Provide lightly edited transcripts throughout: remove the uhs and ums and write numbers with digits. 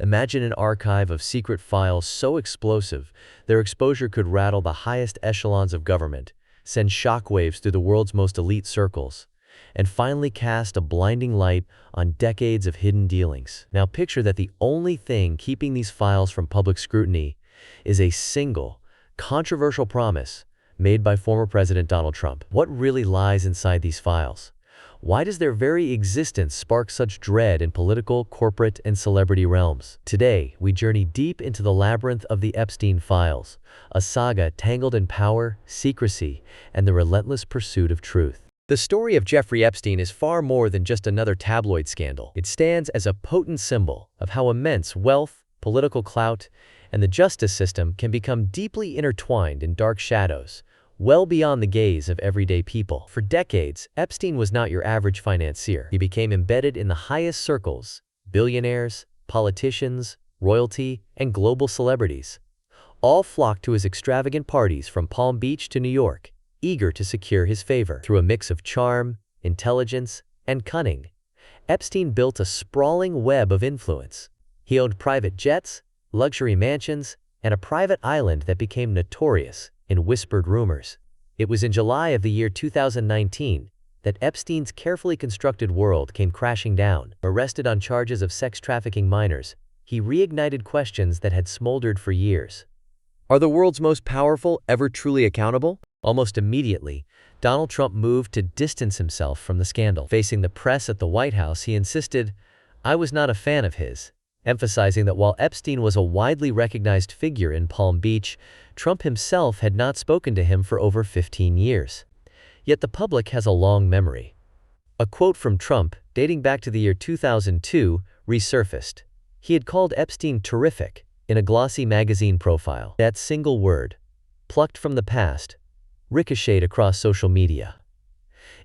Imagine an archive of secret files so explosive, their exposure could rattle the highest echelons of government, send shockwaves through the world's most elite circles, and finally cast a blinding light on decades of hidden dealings. Now picture that the only thing keeping these files from public scrutiny is a single, controversial promise made by former President Donald Trump. What really lies inside these files? Why does their very existence spark such dread in political, corporate, and celebrity realms? Today, we journey deep into the labyrinth of the Epstein files, a saga tangled in power, secrecy, and the relentless pursuit of truth. The story of Jeffrey Epstein is far more than just another tabloid scandal. It stands as a potent symbol of how immense wealth, political clout, and the justice system can become deeply intertwined in dark shadows, well beyond the gaze of everyday people. For decades, Epstein was not your average financier. He became embedded in the highest circles: billionaires, politicians, royalty, and global celebrities. All flocked to his extravagant parties from Palm Beach to New York, eager to secure his favor. Through a mix of charm, intelligence, and cunning, Epstein built a sprawling web of influence. He owned private jets, luxury mansions, and a private island that became notorious in whispered rumors. It was in July of the year 2019 that Epstein's carefully constructed world came crashing down. Arrested on charges of sex trafficking minors, he reignited questions that had smoldered for years. Are the world's most powerful ever truly accountable? Almost immediately, Donald Trump moved to distance himself from the scandal. Facing the press at the White House, he insisted, "I was not a fan of his," emphasizing that while Epstein was a widely recognized figure in Palm Beach, Trump himself had not spoken to him for over 15 years. Yet the public has a long memory. A quote from Trump, dating back to the year 2002, resurfaced. He had called Epstein terrific in a glossy magazine profile. That single word, plucked from the past, ricocheted across social media.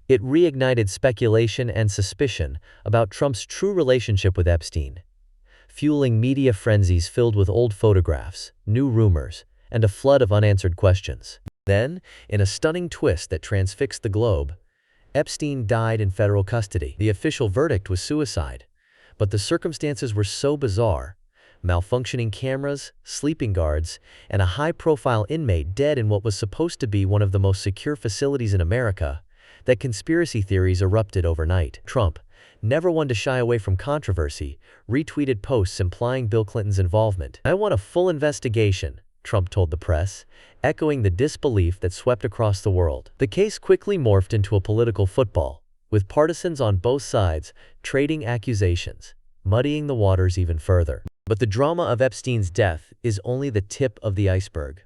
It reignited speculation and suspicion about Trump's true relationship with Epstein, fueling media frenzies filled with old photographs, new rumors, and a flood of unanswered questions. Then, in a stunning twist that transfixed the globe, Epstein died in federal custody. The official verdict was suicide, but the circumstances were so bizarre: malfunctioning cameras, sleeping guards, and a high-profile inmate dead in what was supposed to be one of the most secure facilities in America, that conspiracy theories erupted overnight. Trump, never one to shy away from controversy, retweeted posts implying Bill Clinton's involvement. "I want a full investigation," Trump told the press, echoing the disbelief that swept across the world. The case quickly morphed into a political football, with partisans on both sides trading accusations, muddying the waters even further. But the drama of Epstein's death is only the tip of the iceberg.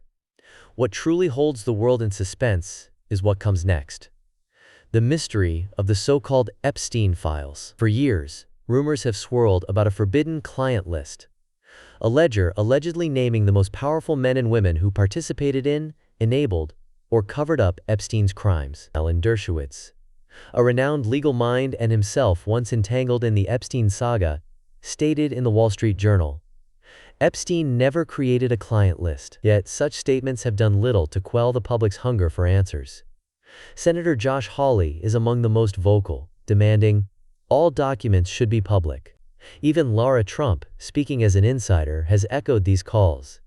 What truly holds the world in suspense is what comes next. The mystery of the so-called Epstein files. For years, rumors have swirled about a forbidden client list, a ledger allegedly naming the most powerful men and women who participated in, enabled, or covered up Epstein's crimes. Alan Dershowitz, a renowned legal mind and himself once entangled in the Epstein saga, stated in the Wall Street Journal, "Epstein never created a client list." Yet such statements have done little to quell the public's hunger for answers. Senator Josh Hawley is among the most vocal, demanding all documents should be public. Even Lara Trump, speaking as an insider, has echoed these calls.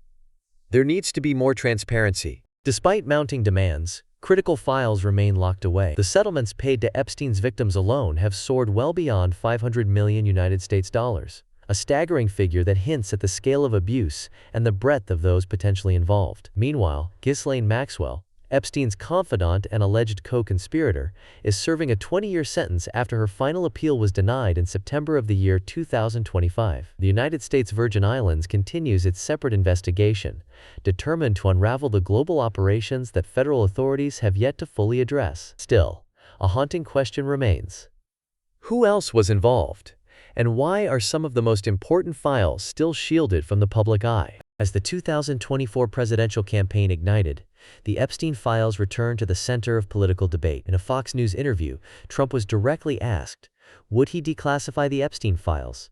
There needs to be more transparency. Despite mounting demands, critical files remain locked away. The settlements paid to Epstein's victims alone have soared well beyond $500 million United States dollars, a staggering figure that hints at the scale of abuse and the breadth of those potentially involved. Meanwhile, Ghislaine Maxwell, Epstein's confidant and alleged co-conspirator, is serving a 20-year sentence after her final appeal was denied in September of the year 2025. The United States Virgin Islands continues its separate investigation, determined to unravel the global operations that federal authorities have yet to fully address. Still, a haunting question remains. Who else was involved? And why are some of the most important files still shielded from the public eye? As the 2024 presidential campaign ignited, the Epstein files returned to the center of political debate. In a Fox News interview, Trump was directly asked, would he declassify the Epstein files?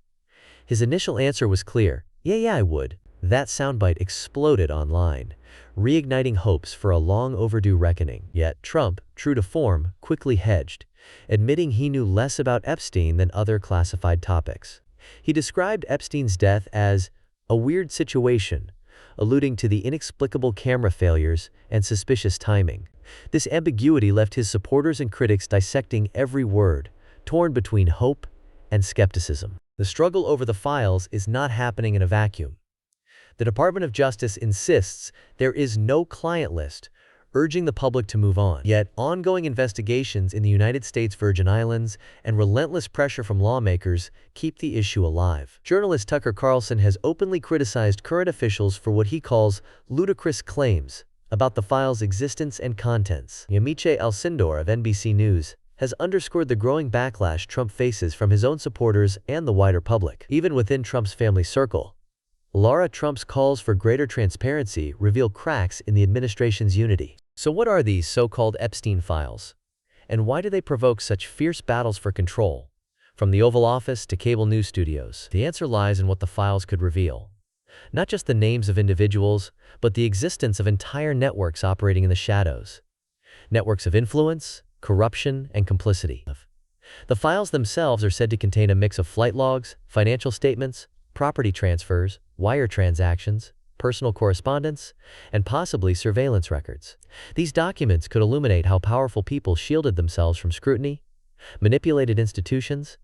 His initial answer was clear: yeah, I would. That soundbite exploded online, reigniting hopes for a long overdue reckoning. Yet Trump, true to form, quickly hedged, admitting he knew less about Epstein than other classified topics. He described Epstein's death as a weird situation, alluding to the inexplicable camera failures and suspicious timing. This ambiguity left his supporters and critics dissecting every word, torn between hope and skepticism. The struggle over the files is not happening in a vacuum. The Department of Justice insists there is no client list, urging the public to move on. Yet, ongoing investigations in the United States Virgin Islands and relentless pressure from lawmakers keep the issue alive. Journalist Tucker Carlson has openly criticized current officials for what he calls ludicrous claims about the file's existence and contents. Yamiche Alcindor of NBC News has underscored the growing backlash Trump faces from his own supporters and the wider public. Even within Trump's family circle, Lara Trump's calls for greater transparency reveal cracks in the administration's unity. So what are these so-called Epstein files? And why do they provoke such fierce battles for control? From the Oval Office to cable news studios, the answer lies in what the files could reveal. Not just the names of individuals, but the existence of entire networks operating in the shadows. Networks of influence, corruption, and complicity. The files themselves are said to contain a mix of flight logs, financial statements, property transfers, wire transactions, personal correspondence, and possibly surveillance records. These documents could illuminate how powerful people shielded themselves from scrutiny, manipulated institutions,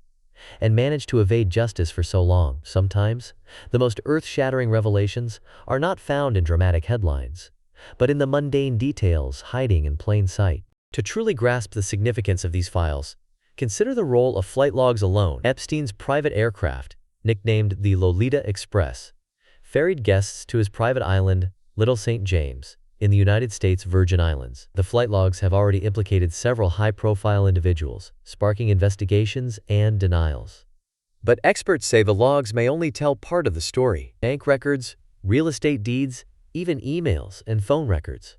and managed to evade justice for so long. Sometimes, the most earth-shattering revelations are not found in dramatic headlines, but in the mundane details hiding in plain sight. To truly grasp the significance of these files, consider the role of flight logs alone. Epstein's private aircraft, nicknamed the Lolita Express, ferried guests to his private island, Little St. James, in the United States Virgin Islands. The flight logs have already implicated several high-profile individuals, sparking investigations and denials. But experts say the logs may only tell part of the story. Bank records, real estate deeds, even emails and phone records.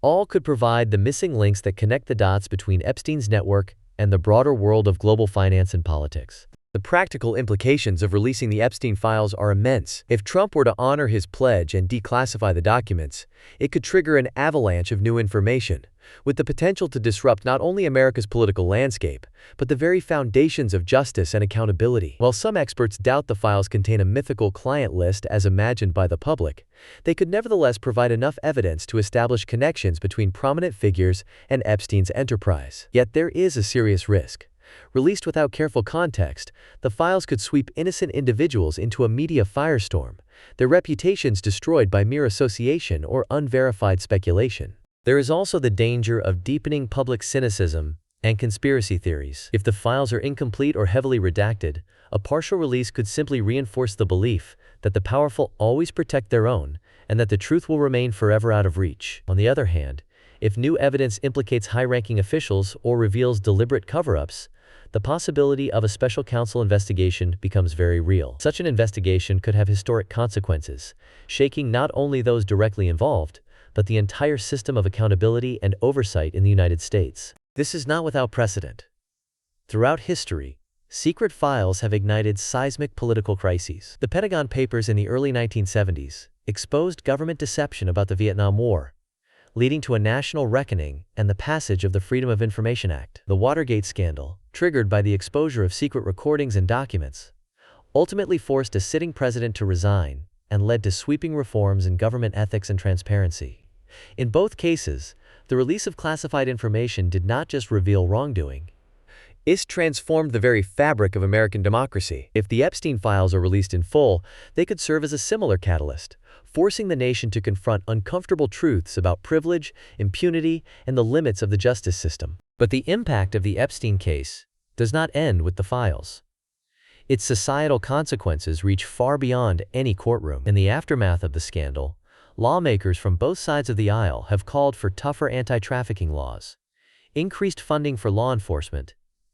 All could provide the missing links that connect the dots between Epstein's network and the broader world of global finance and politics. The practical implications of releasing the Epstein files are immense. If Trump were to honor his pledge and declassify the documents, it could trigger an avalanche of new information, with the potential to disrupt not only America's political landscape, but the very foundations of justice and accountability. While some experts doubt the files contain a mythical client list as imagined by the public, they could nevertheless provide enough evidence to establish connections between prominent figures and Epstein's enterprise. Yet there is a serious risk. Released without careful context, the files could sweep innocent individuals into a media firestorm, their reputations destroyed by mere association or unverified speculation. There is also the danger of deepening public cynicism and conspiracy theories. If the files are incomplete or heavily redacted, a partial release could simply reinforce the belief that the powerful always protect their own and that the truth will remain forever out of reach. On the other hand, if new evidence implicates high-ranking officials or reveals deliberate cover-ups, the possibility of a special counsel investigation becomes very real. Such an investigation could have historic consequences, shaking not only those directly involved, but the entire system of accountability and oversight in the United States. This is not without precedent. Throughout history, secret files have ignited seismic political crises. The Pentagon Papers in the early 1970s exposed government deception about the Vietnam War, leading to a national reckoning and the passage of the Freedom of Information Act. The Watergate scandal, triggered by the exposure of secret recordings and documents, ultimately forced a sitting president to resign and led to sweeping reforms in government ethics and transparency. In both cases, the release of classified information did not just reveal wrongdoing. It transformed the very fabric of American democracy. If the Epstein files are released in full, they could serve as a similar catalyst, forcing the nation to confront uncomfortable truths about privilege, impunity, and the limits of the justice system. But the impact of the Epstein case does not end with the files. Its societal consequences reach far beyond any courtroom. In the aftermath of the scandal, lawmakers from both sides of the aisle have called for tougher anti-trafficking laws, increased funding for law enforcement,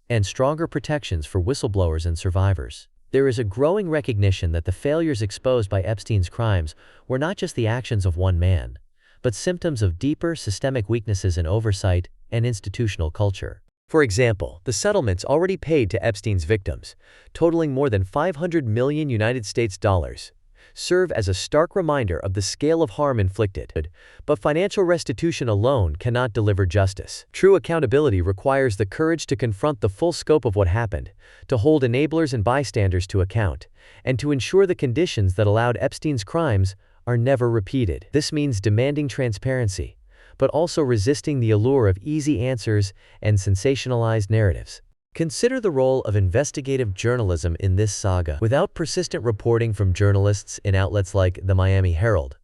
and stronger protections for whistleblowers and survivors. There is a growing recognition that the failures exposed by Epstein's crimes were not just the actions of one man, but symptoms of deeper systemic weaknesses in oversight and institutional culture. For example, the settlements already paid to Epstein's victims, totaling more than $500 million, serve as a stark reminder of the scale of harm inflicted. But financial restitution alone cannot deliver justice. True accountability requires the courage to confront the full scope of what happened, to hold enablers and bystanders to account, and to ensure the conditions that allowed Epstein's crimes are never repeated. This means demanding transparency, but also resisting the allure of easy answers and sensationalized narratives. Consider the role of investigative journalism in this saga. Without persistent reporting from journalists in outlets like the Miami Herald,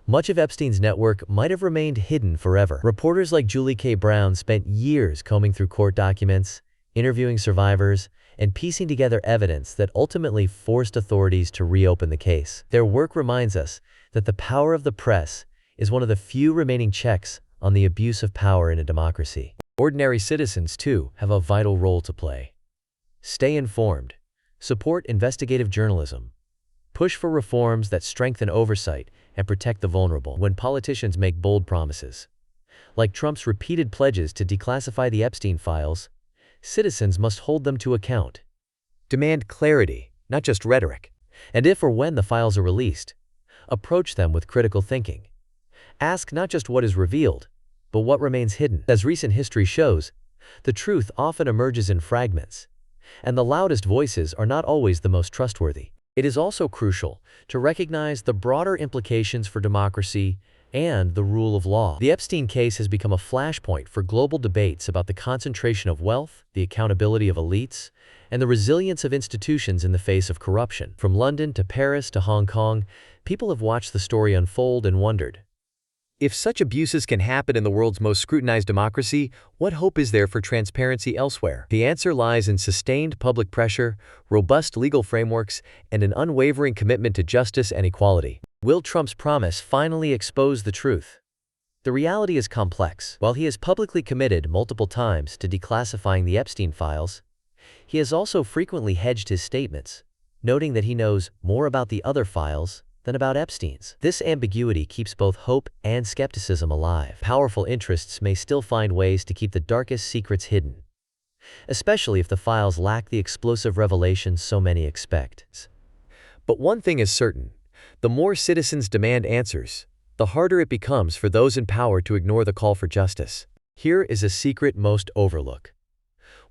much of Epstein's network might have remained hidden forever. Reporters like Julie K. Brown spent years combing through court documents, interviewing survivors, and piecing together evidence that ultimately forced authorities to reopen the case. Their work reminds us that the power of the press is one of the few remaining checks on the abuse of power in a democracy. Ordinary citizens, too, have a vital role to play. Stay informed, support investigative journalism, push for reforms that strengthen oversight and protect the vulnerable. When politicians make bold promises, like Trump's repeated pledges to declassify the Epstein files, citizens must hold them to account. Demand clarity, not just rhetoric, and if or when the files are released, approach them with critical thinking. Ask not just what is revealed, but what remains hidden. As recent history shows, the truth often emerges in fragments, and the loudest voices are not always the most trustworthy. It is also crucial to recognize the broader implications for democracy and the rule of law. The Epstein case has become a flashpoint for global debates about the concentration of wealth, the accountability of elites, and the resilience of institutions in the face of corruption. From London to Paris to Hong Kong, people have watched the story unfold and wondered, if such abuses can happen in the world's most scrutinized democracy, what hope is there for transparency elsewhere? The answer lies in sustained public pressure, robust legal frameworks, and an unwavering commitment to justice and equality. Will Trump's promise finally expose the truth? The reality is complex. While he has publicly committed multiple times to declassifying the Epstein files, he has also frequently hedged his statements, noting that he knows more about the other files than about Epstein's. This ambiguity keeps both hope and skepticism alive. Powerful interests may still find ways to keep the darkest secrets hidden, especially if the files lack the explosive revelations so many expect. But one thing is certain: the more citizens demand answers, the harder it becomes for those in power to ignore the call for justice. Here is a secret most overlook.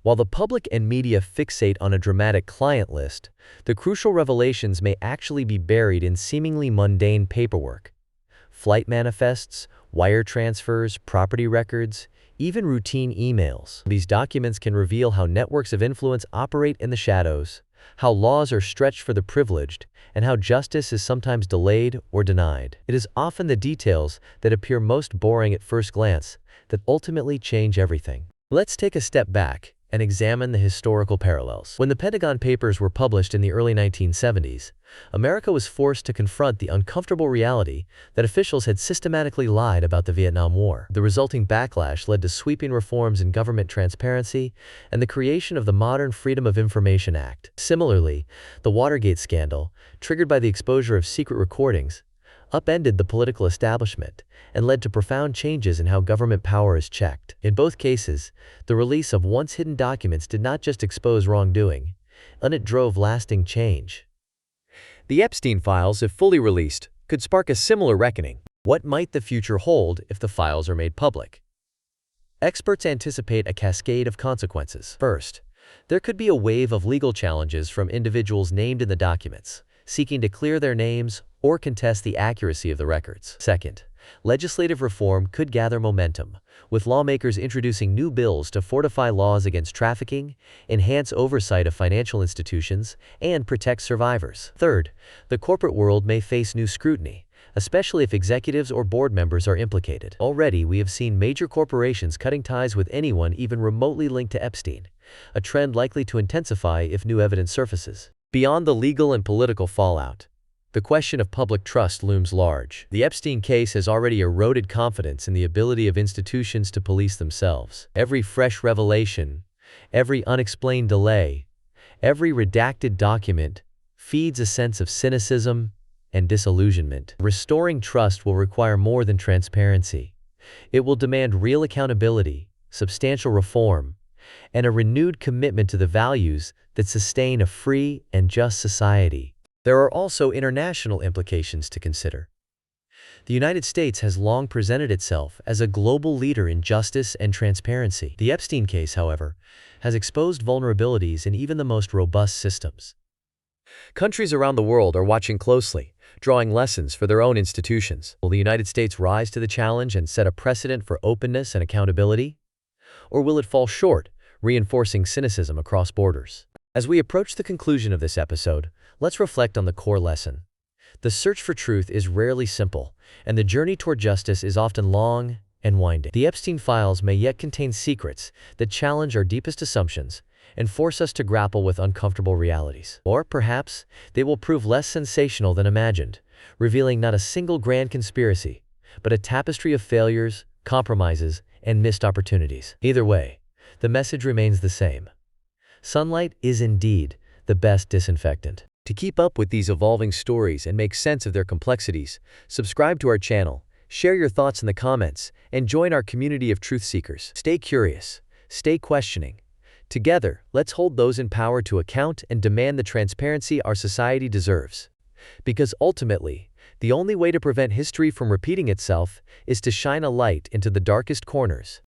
While the public and media fixate on a dramatic client list, the crucial revelations may actually be buried in seemingly mundane paperwork. Flight manifests, wire transfers, property records, even routine emails. These documents can reveal how networks of influence operate in the shadows, how laws are stretched for the privileged, and how justice is sometimes delayed or denied. It is often the details that appear most boring at first glance that ultimately change everything. Let's take a step back and examine the historical parallels. When the Pentagon Papers were published in the early 1970s, America was forced to confront the uncomfortable reality that officials had systematically lied about the Vietnam War. The resulting backlash led to sweeping reforms in government transparency and the creation of the modern Freedom of Information Act. Similarly, the Watergate scandal, triggered by the exposure of secret recordings, upended the political establishment and led to profound changes in how government power is checked. In both cases, the release of once hidden documents did not just expose wrongdoing, and it drove lasting change. The Epstein files, if fully released, could spark a similar reckoning. What might the future hold if the files are made public? Experts anticipate a cascade of consequences. First, there could be a wave of legal challenges from individuals named in the documents, seeking to clear their names or contest the accuracy of the records. Second, legislative reform could gather momentum, with lawmakers introducing new bills to fortify laws against trafficking, enhance oversight of financial institutions, and protect survivors. Third, the corporate world may face new scrutiny, especially if executives or board members are implicated. Already, we have seen major corporations cutting ties with anyone even remotely linked to Epstein, a trend likely to intensify if new evidence surfaces. Beyond the legal and political fallout, the question of public trust looms large. The Epstein case has already eroded confidence in the ability of institutions to police themselves. Every fresh revelation, every unexplained delay, every redacted document feeds a sense of cynicism and disillusionment. Restoring trust will require more than transparency. It will demand real accountability, substantial reform, and a renewed commitment to the values that sustain a free and just society. There are also international implications to consider. The United States has long presented itself as a global leader in justice and transparency. The Epstein case, however, has exposed vulnerabilities in even the most robust systems. Countries around the world are watching closely, drawing lessons for their own institutions. Will the United States rise to the challenge and set a precedent for openness and accountability? Or will it fall short, reinforcing cynicism across borders? As we approach the conclusion of this episode, let's reflect on the core lesson. The search for truth is rarely simple, and the journey toward justice is often long and winding. The Epstein files may yet contain secrets that challenge our deepest assumptions and force us to grapple with uncomfortable realities. Or perhaps they will prove less sensational than imagined, revealing not a single grand conspiracy, but a tapestry of failures, compromises, and missed opportunities. Either way, the message remains the same. Sunlight is indeed the best disinfectant. To keep up with these evolving stories and make sense of their complexities, subscribe to our channel, share your thoughts in the comments, and join our community of truth seekers. Stay curious, stay questioning. Together, let's hold those in power to account and demand the transparency our society deserves. Because ultimately, the only way to prevent history from repeating itself is to shine a light into the darkest corners.